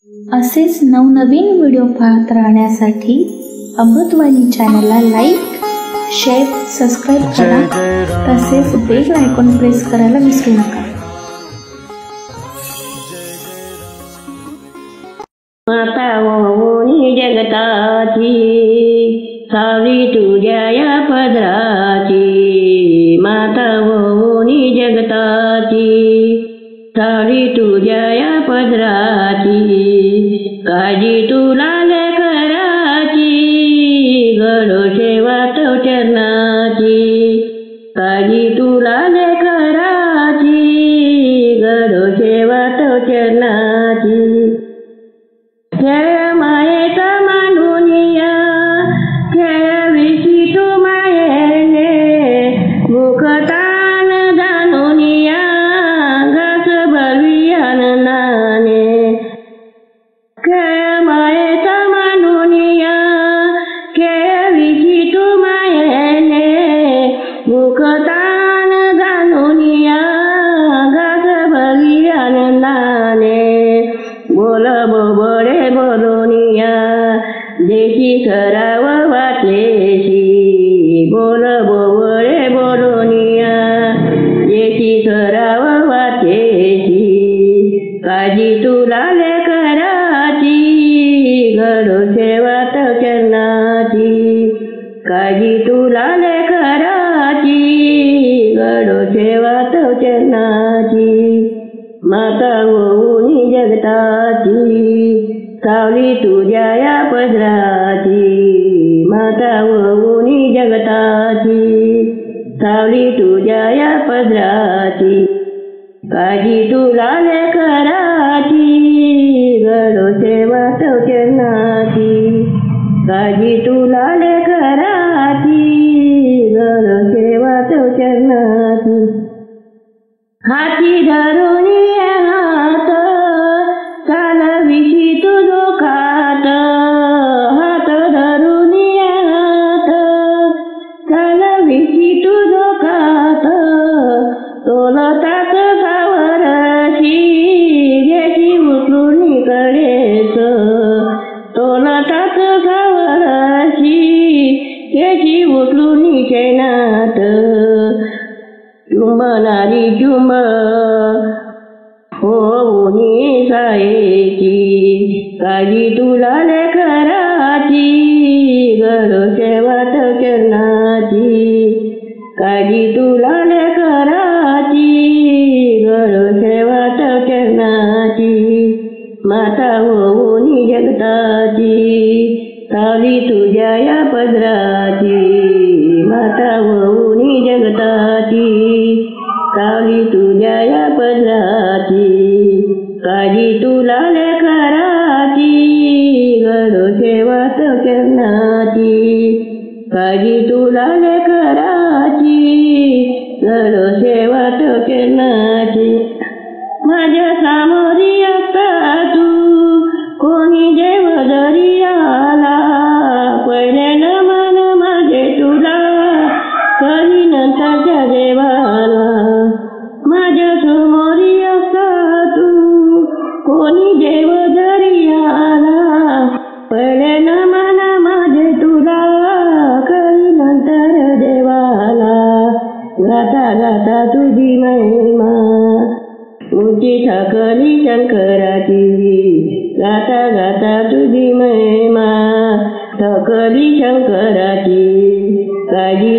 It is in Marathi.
असेच नवनवीन व्हिडिओ पाहत राहण्यासाठी अमृतवाणी चॅनलला लाईक, शेअर, सबस्क्राईब करा. तसेच बेल आयकॉन प्रेस करायला विसरू नका. माता ओनी जगताची सावली तुझ्या या पदराची. माता ओनी जगताची सावली तुझ्या या पदराची. काळजी तुला लेकराची घडो सेवा तो चरणाची. काळजी तुला लेकराची घडो सेवा तो चरणाची. खेळ मायेचा मांडुनिया खेळविशी तू मायेने. मुखतान जाणुनिया घास भरवी आनंदाने. खेळ मायेचा मांडुनिया खेळविशी तू मायेने. मुखतान जाणुनिया घास भरवी आनंदाने. बोल बोबडे बोलुनिया देशी सराव वाटलेशी. बोल बोबडे बोलुनिया देशी सराव वाटलेशी. काळजी तुला लेकराची घडो सेवा तो चरणाची. काळजी तुला लेकराची घडो सेवा तो चरणाची. माता ओनी जगताची सावली तुझ्या या पदराची. माता ओनी जगताची सावली तुझ्या या पदराची. काळजी तुला लेकराची घडो सेवा तो चरणाची. काळजी तुला लेकराची घडो सेवा तो चरणाची. हाती धरून हात चालविशी तुझो खात. हात धरून हात चालविशी तुझो खात. तोलतात सावरशी घ्यायची उचलून कडेच. तोलतात सावरशी घ्यायची उचलून चैनात. चुंबनारी चुंब होऊनी सायेची. काळजी तुला लेकराची घडो सेवा तो चरणाची. काळजी तुला लेकराची घडो सेवा तो चरणाची. माता होऊनी जगताची सावली तुझ्या या पदराची. माता होऊनी जगताची सावली तुझ्या या पदराची. काळजी तुला लेकराची घडो सेवा तो चरणाची. काळजी तुला लेकराची घडो सेवा तो चरणाची. माझ्या सामोरी असता तू कोणी देव जरी आला. पहिले नमन माझे तुला कधी नंतरच्या देवाला. माझ्या समोरी असता तू कोणी देव जरी आला. पहिले नमन माझे तुला कधी नंतर देवाला. गाता गाता तुझी महिमा उंची ठाकली शंकराची. गाता गाता तुझी महिमा ठाकली शंकराची. काळजी